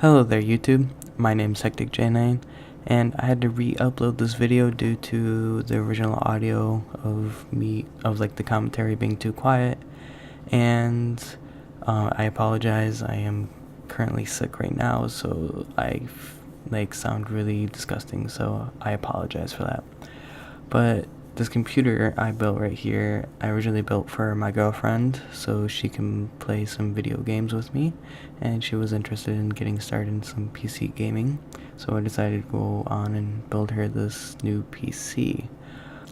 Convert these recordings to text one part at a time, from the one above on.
Hello there YouTube, my name's Hectic J9, and I had to re-upload this video due to the original audio of the commentary being too quiet, and I apologize. I am currently sick right now, so I sound really disgusting, so I apologize for that. But this computer I built right here, I originally built for my girlfriend so she can play some video games with me, and she was interested in getting started in some PC gaming, so I decided to go on and build her this new PC.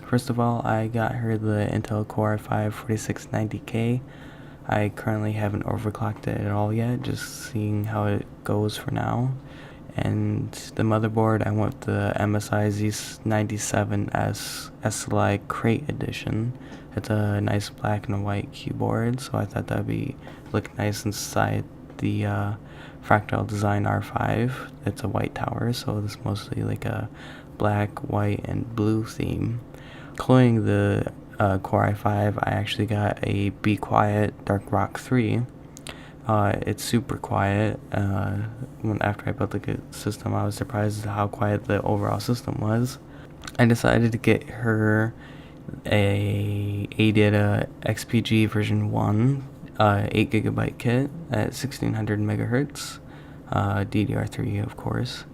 First of all, I got her the Intel Core i5-4690K. I currently haven't overclocked it at all yet, just seeing how it goes for now. And the motherboard, I went with the MSI Z97S SLI Crate Edition. It's a nice black and white keyboard, so I thought that'd look nice inside the Fractal Design R5. It's a white tower, so it's mostly like a black, white, and blue theme. Cloning the Core i5, I actually got a Be Quiet Dark Rock 3. It's super quiet. After I built the system, I was surprised at how quiet the overall system was. I decided to get her a ADATA XPG version 1 8GB kit at 1600 megahertz, DDR3 of course,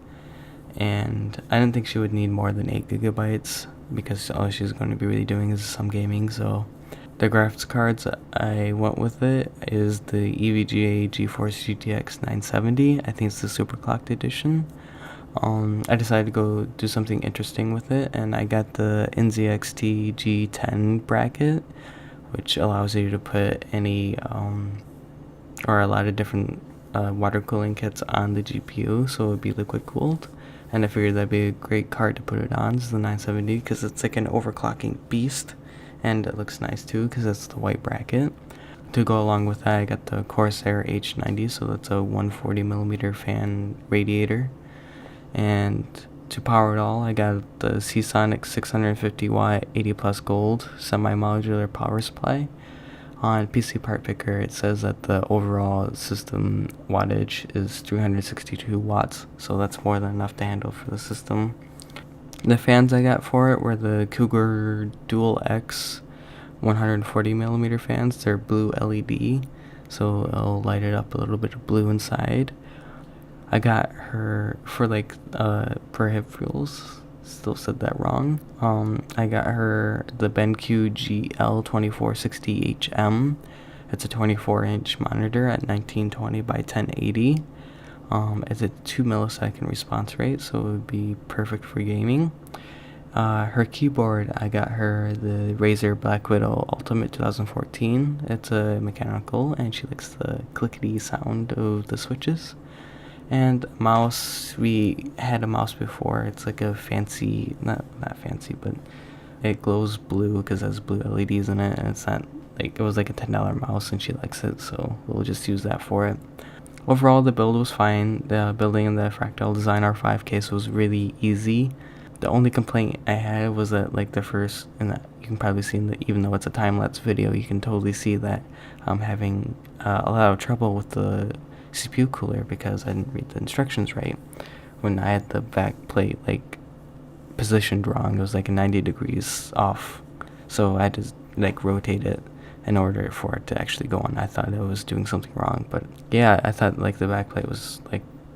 and I didn't think she would need more than 8GB because all she's going to be really doing is some gaming. So the graphics cards I went with it is the EVGA GeForce GTX 970. I think it's the superclocked edition. I decided to go do something interesting with it, and I got the NZXT G10 bracket, which allows you to put any or a lot of different water cooling kits on the GPU, so it would be liquid cooled. And I figured that'd be a great card to put it on. It's the 970 because it's like an overclocking beast. And it looks nice too because it's the white bracket. To go along with that, I got the Corsair H90, so that's a 140mm fan radiator. And to power it all, I got the Seasonic 650W 80 plus gold semi-modular power supply. On PC Part Picker, it says that the overall system wattage is 362 watts, so that's more than enough to handle for the system. The fans I got for it were the Cougar Dual X 140mm fans. They're blue LED, so it'll light it up a little bit of blue inside. I got her for per hip fuels. Still said that wrong. I got her the BenQ GL2460HM. It's a 24-inch monitor at 1920 by 1080. It's a 2 millisecond response rate, so it would be perfect for gaming. Her keyboard, I got her the Razer Black Widow Ultimate 2014. It's a mechanical, and she likes the clickety sound of the switches. And mouse, we had a mouse before. It's like a fancy, not fancy, but it glows blue because it has blue LEDs in it, and it's not like, it was like a $10 mouse, and she likes it, so we'll just use that for it. Overall, the build was fine. The building in the Fractal Design R5 case was really easy. The only complaint I had was that the first, and that you can probably see even though it's a time-lapse video, you can totally see that I'm having a lot of trouble with the CPU cooler because I didn't read the instructions right. When I had the back plate positioned wrong, it was 90 degrees off, so I had to rotate it in order for it to actually go on. I thought I was doing something wrong, but yeah, I thought the backplate was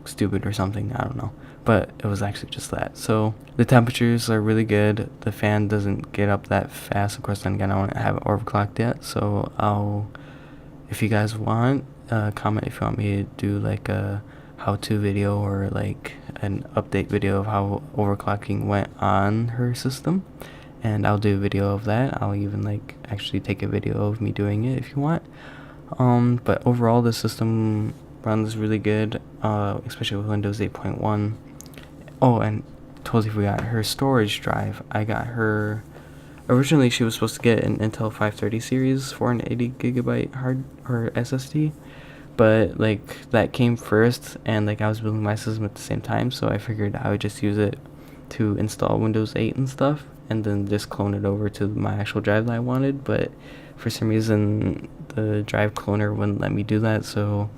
stupid or something, I don't know, but it was actually just that. So the temperatures are really good. The fan doesn't get up that fast. Of course, then again, I don't have it overclocked yet, so if you guys want, comment if you want me to do a how-to video or an update video of how overclocking went on her system, and I'll do a video of that. I'll even actually take a video of me doing it if you want. But overall, the system runs really good, especially with Windows 8.1. Oh, and totally forgot, her storage drive. I got her, originally she was supposed to get an Intel 530 series 480GB hard or SSD, but that came first, and I was building my system at the same time, so I figured I would just use it to install Windows 8 and stuff, and then just clone it over to my actual drive that I wanted. But for some reason the drive cloner wouldn't let me do that, so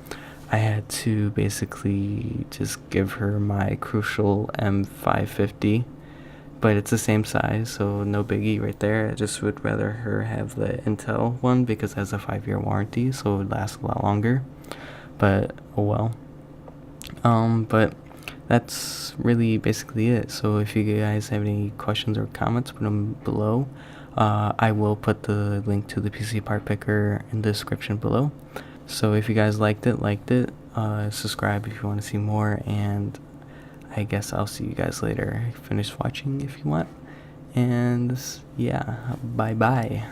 I had to basically just give her my Crucial M550, but it's the same size, so no biggie right there. I just would rather her have the Intel one because it has a 5-year warranty, so it would last a lot longer. But oh well. But that's really basically it. So if you guys have any questions or comments, put them below. I will put the link to the PC part picker in the description below. So if you guys liked it, subscribe if you want to see more, and I guess I'll see you guys later. Finish watching if you want. And yeah, bye bye.